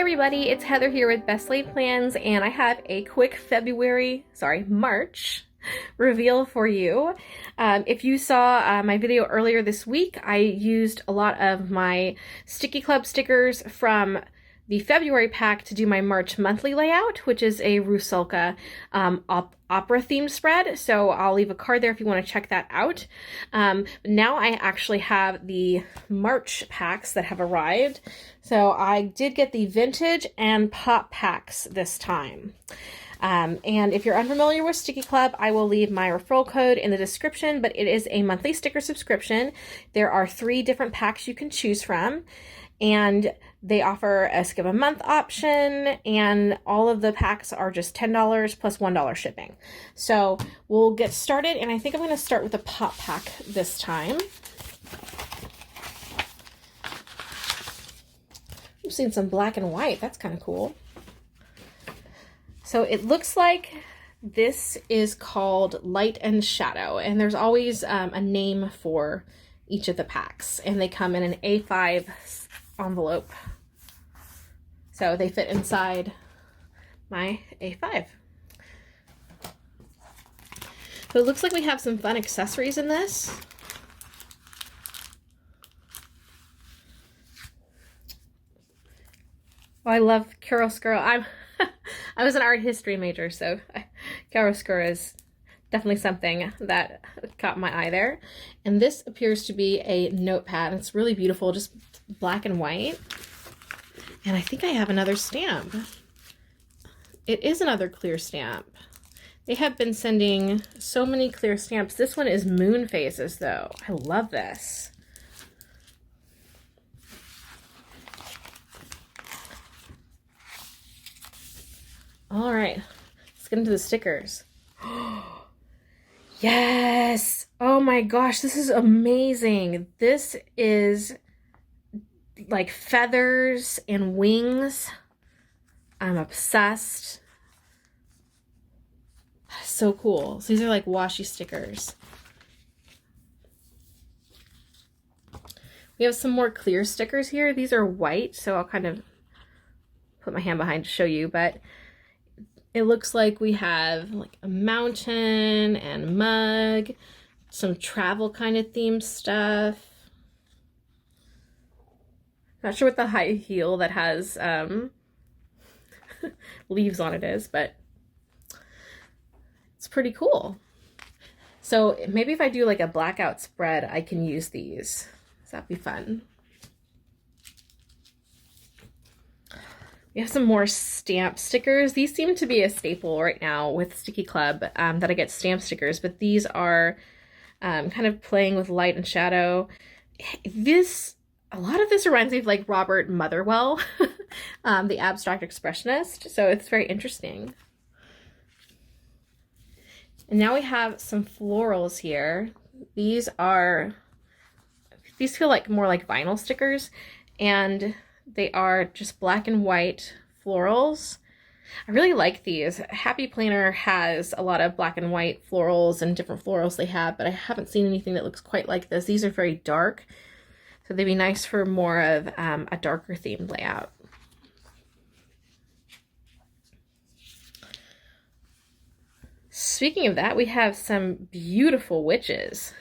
everybody, it's Heather here with Best Laid Plans, and I have a quick March reveal for you. If you saw my video earlier this week, I used a lot of my Sticky Club stickers from the February pack to do my March monthly layout, which is a Rusalka opera themed spread. So I'll leave a card there if you want to check that out. Now I actually have the March packs that have arrived. So I did get the vintage and pop packs this time. And if you're unfamiliar with Sticky Club, I will leave my referral code in the description, but it is a monthly sticker subscription. There are 3 different packs you can choose from, and they offer a skip a month option, and all of the packs are just $10 plus $1 shipping. So we'll get started, and I think I'm going to start with a pop pack this time. I'm seeing some black and white. That's kind of cool. So it looks like this is called Light and Shadow, and there's always a name for each of the packs, and they come in an A5 envelope. So they fit inside my A5. So it looks like we have some fun accessories in this. Oh, I love chiaroscuro. I was an art history major, so chiaroscuro is definitely something that caught my eye there. And this appears to be a notepad. It's really beautiful, just black and white. And I think I have another stamp. It is another clear stamp. They have been sending so many clear stamps. This one is moon phases, though. I love this. All right, let's get into the stickers. Yes! Oh my gosh, this is amazing. This is like feathers and wings. I'm obsessed. So cool. So these are like washi stickers. We have some more clear stickers here. These are white, so I'll kind of put my hand behind to show you, but it looks like we have like a mountain and mug, some travel kind of themed stuff. Not sure what the high heel that has leaves on it is, but it's pretty cool. So maybe if I do like a blackout spread, I can use these. So that'd be fun. We have some more stamp stickers. These seem to be a staple right now with Sticky Club, that I get stamp stickers, but these are kind of playing with light and shadow. A lot of this reminds me of like Robert Motherwell, the abstract expressionist, so it's very interesting. And now we have some florals here. These feel like more like vinyl stickers, and they are just black and white florals. I really like these. Happy Planner has a lot of black and white florals and different florals they have, but I haven't seen anything that looks quite like this. These are very dark, so they'd be nice for more of a darker themed layout. Speaking of that, we have some beautiful witches.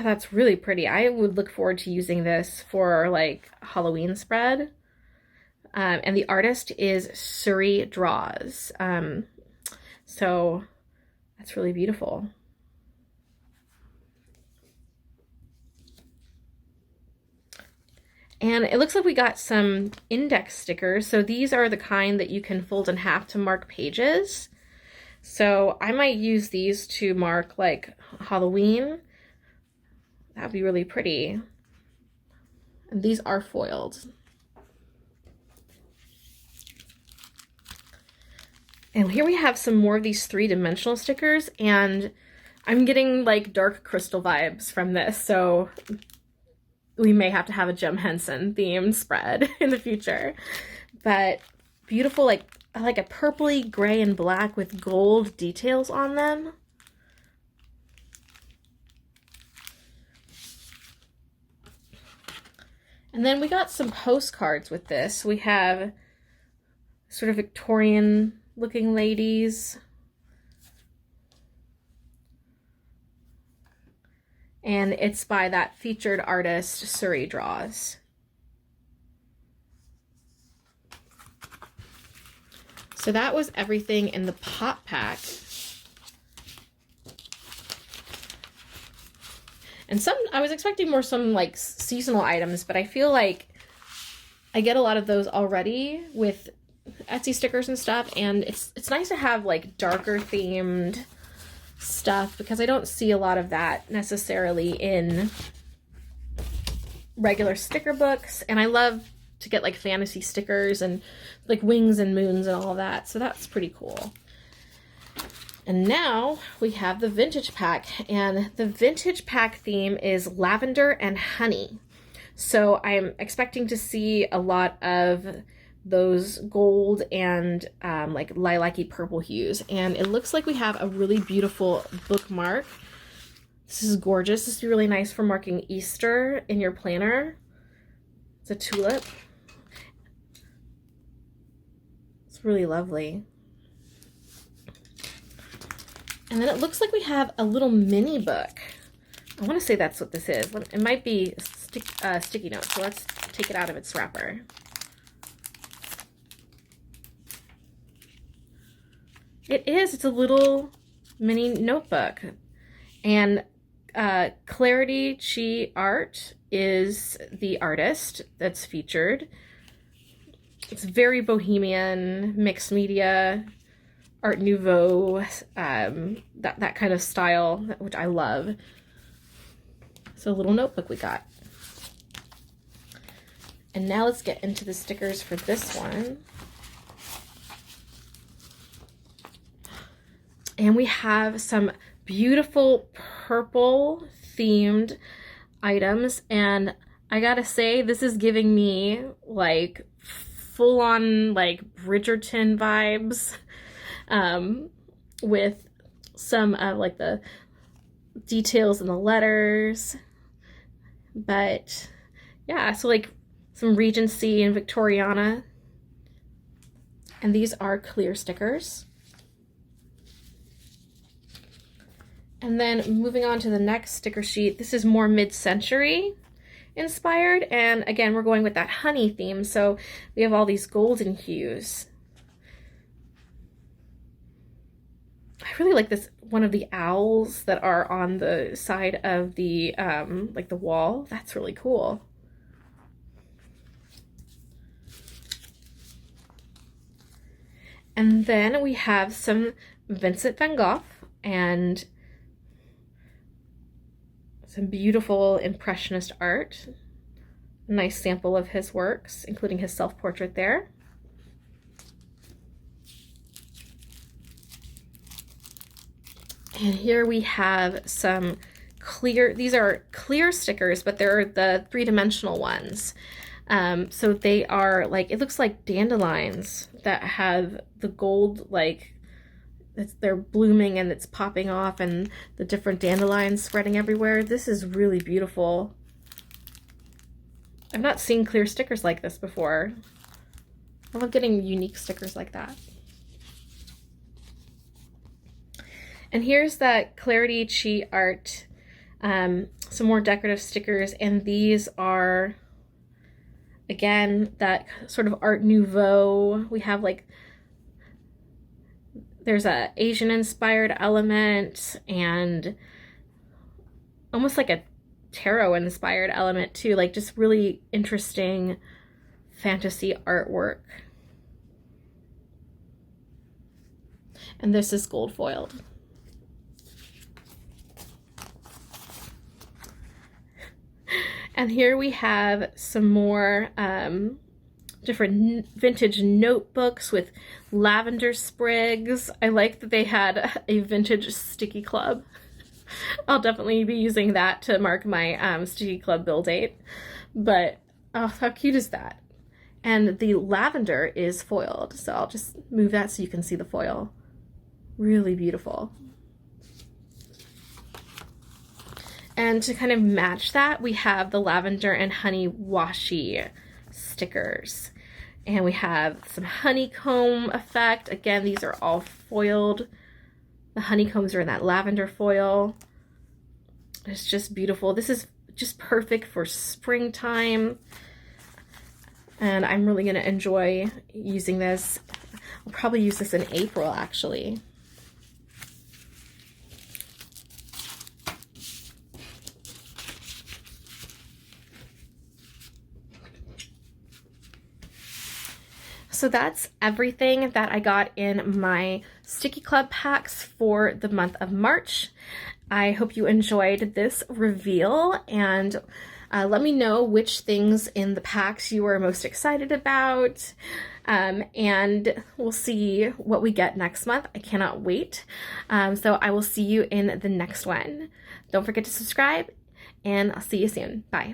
That's really pretty. I would look forward to using this for like Halloween spread. And the artist is Suri Draws. So that's really beautiful. And it looks like we got some index stickers. So these are the kind that you can fold in half to mark pages. So I might use these to mark like Halloween. That'd be really pretty. And these are foiled. And here we have some more of these 3-dimensional stickers, and I'm getting like dark crystal vibes from this, so we may have to have a Jim Henson themed spread in the future. But beautiful, like a purpley gray and black with gold details on them. And then we got some postcards with this. We have sort of Victorian looking ladies. And it's by that featured artist, Surrey Draws. So that was everything in the pop pack. And I was expecting some like seasonal items, but I feel like I get a lot of those already with Etsy stickers and stuff, and it's nice to have like darker themed stuff because I don't see a lot of that necessarily in regular sticker books, and I love to get like fantasy stickers and like wings and moons and all of that, so that's pretty cool. And now we have the vintage pack, and the vintage pack theme is lavender and honey. So I'm expecting to see a lot of those gold and like lilac-y purple hues. And it looks like we have a really beautiful bookmark. This is gorgeous. This would be really nice for marking Easter in your planner. It's a tulip. It's really lovely. And then it looks like we have a little mini book. I want to say that's what this is. It might be sticky notes, so let's take it out of its wrapper. It is. It's a little mini notebook. And Clarity Chi Art is the artist that's featured. It's very bohemian, mixed media, Art Nouveau, that kind of style, which I love. So a little notebook we got. And now let's get into the stickers for this one. And we have some beautiful purple themed items, and I gotta say, this is giving me like full-on like Bridgerton vibes. With some of like the details in the letters, but yeah, so like some Regency and Victoriana, and these are clear stickers. And then moving on to the next sticker sheet, this is more mid-century inspired, and again we're going with that honey theme, so we have all these golden hues. I really like this, one of the owls that are on the side of the, like the wall. That's really cool. And then we have some Vincent van Gogh and some beautiful Impressionist art. A nice sample of his works, including his self-portrait there. And here we have some clear, these are clear stickers, but they're the three-dimensional ones. So they are like, it looks like dandelions that have the gold, like they're blooming and it's popping off, and the different dandelions spreading everywhere. This is really beautiful. I've not seen clear stickers like this before. I love getting unique stickers like that. And here's that Clarity Chi Art, some more decorative stickers, and these are, again, that sort of Art Nouveau. We have like, there's a Asian inspired element and almost like a tarot inspired element too, like just really interesting fantasy artwork. And this is gold foiled. And here we have some more different vintage notebooks with lavender sprigs. I like that they had a vintage STICKII Club. I'll definitely be using that to mark my STICKII Club bill date. But oh, how cute is that? And the lavender is foiled, so I'll just move that so you can see the foil. Really beautiful. And to kind of match that, we have the lavender and honey washi stickers. And we have some honeycomb effect. Again, these are all foiled. The honeycombs are in that lavender foil. It's just beautiful. This is just perfect for springtime. And I'm really gonna enjoy using this. I'll probably use this in April, actually. So that's everything that I got in my Sticky Club packs for the month of March. I hope you enjoyed this reveal, and let me know which things in the packs you are most excited about, and we'll see what we get next month. I cannot wait. So I will see you in the next one. Don't forget to subscribe, and I'll see you soon. Bye.